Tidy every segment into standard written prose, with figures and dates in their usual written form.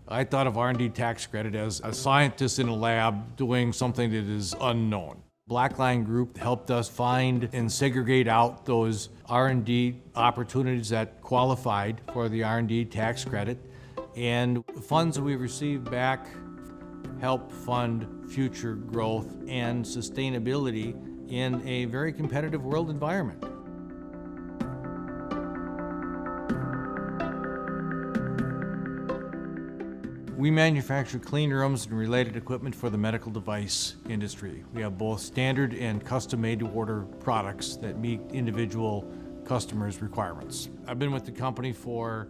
I thought of R&D tax credit as a scientist in a lab doing something that is unknown. Blackline Group helped us find and segregate out those R&D opportunities that qualified for the R&D tax credit, and the funds that we received back help fund future growth and sustainability in a very competitive world environment. We manufacture clean rooms and related equipment for the medical device industry. We have both standard and custom-made to order products that meet individual customers' requirements. I've been with the company for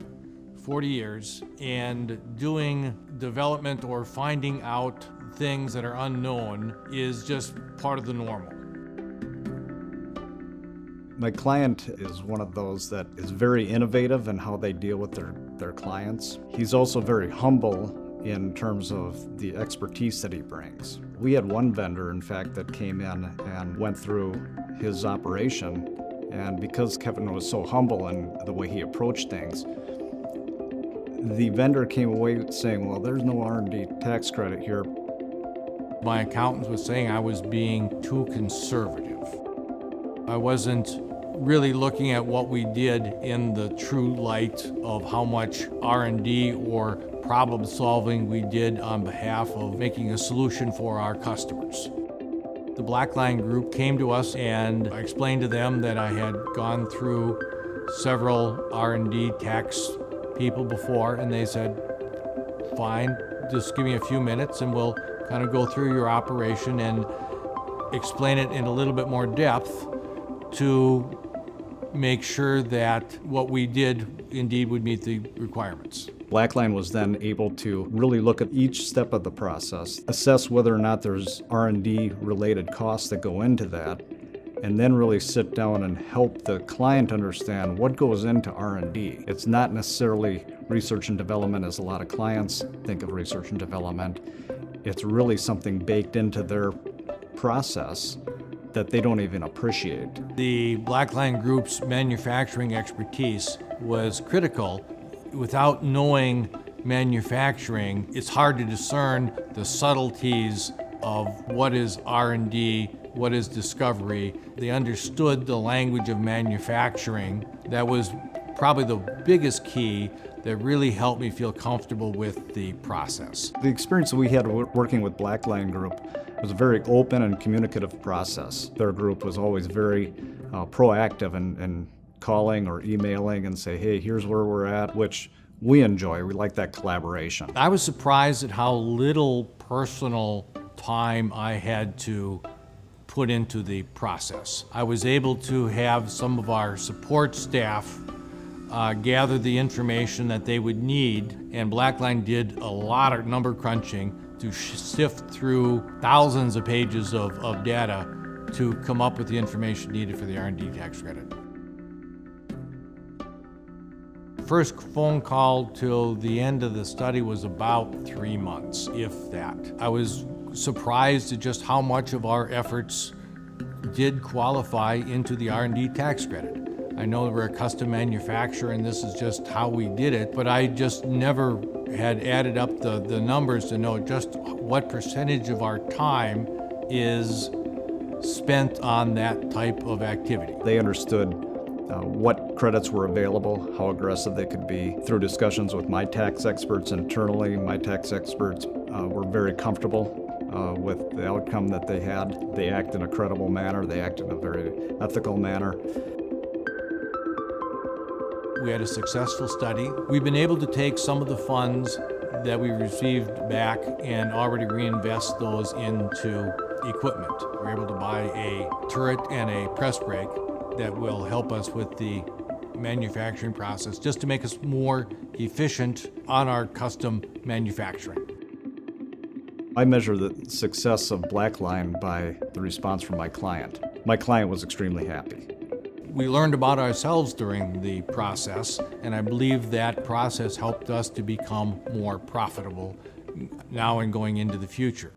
40 years, and doing development or finding out things that are unknown is just part of the normal. My client is one of those that is very innovative in how they deal with their clients. He's also very humble in terms of the expertise that he brings. We had one vendor, in fact, that came in and went through his operation, and because Kevin was so humble in the way he approached things, the vendor came away saying, well, there's no R&D tax credit here. My accountant was saying I was being too conservative. I wasn't really looking at what we did in the true light of how much R&D or problem solving we did on behalf of making a solution for our customers. The Blackline Group came to us, and I explained to them that I had gone through several R&D tax people before, and they said, fine, just give me a few minutes and we'll kind of go through your operation and explain it in a little bit more depth to make sure that what we did indeed would meet the requirements. Blackline was then able to really look at each step of the process, assess whether or not there's R&D related costs that go into that, and then really sit down and help the client understand what goes into R&D. It's not necessarily research and development as a lot of clients think of research and development. It's really something baked into their process that they don't even appreciate. The Blackline Group's manufacturing expertise was critical. Without knowing manufacturing, it's hard to discern the subtleties of what is R&D, what is discovery. They understood the language of manufacturing. That was probably the biggest key that really helped me feel comfortable with the process. The experience that we had working with Blackline Group was a very open and communicative process. Their group was always very proactive in calling or emailing and say, hey, here's where we're at, which we enjoy. We like that collaboration. I was surprised at how little personal time I had to put into the process. I was able to have some of our support staff gather the information that they would need, and Blackline did a lot of number crunching to sift through thousands of pages of data to come up with the information needed for the R&D tax credit. First phone call till the end of the study was about 3 months, if that. I was surprised at just how much of our efforts did qualify into the R&D tax credit. I know we're a custom manufacturer and this is just how we did it, but I just never had added up the numbers to know just what percentage of our time is spent on that type of activity. They understood what credits were available, how aggressive they could be. Through discussions with my tax experts internally, my tax experts were very comfortable with the outcome that they had. They act in a credible manner, they act in a very ethical manner. We had a successful study. We've been able to take some of the funds that we received back and already reinvest those into equipment. We're able to buy a turret and a press brake that will help us with the manufacturing process, just to make us more efficient on our custom manufacturing. I measure the success of Blackline by the response from my client. My client was extremely happy. We learned about ourselves during the process, and I believe that process helped us to become more profitable now and going into the future.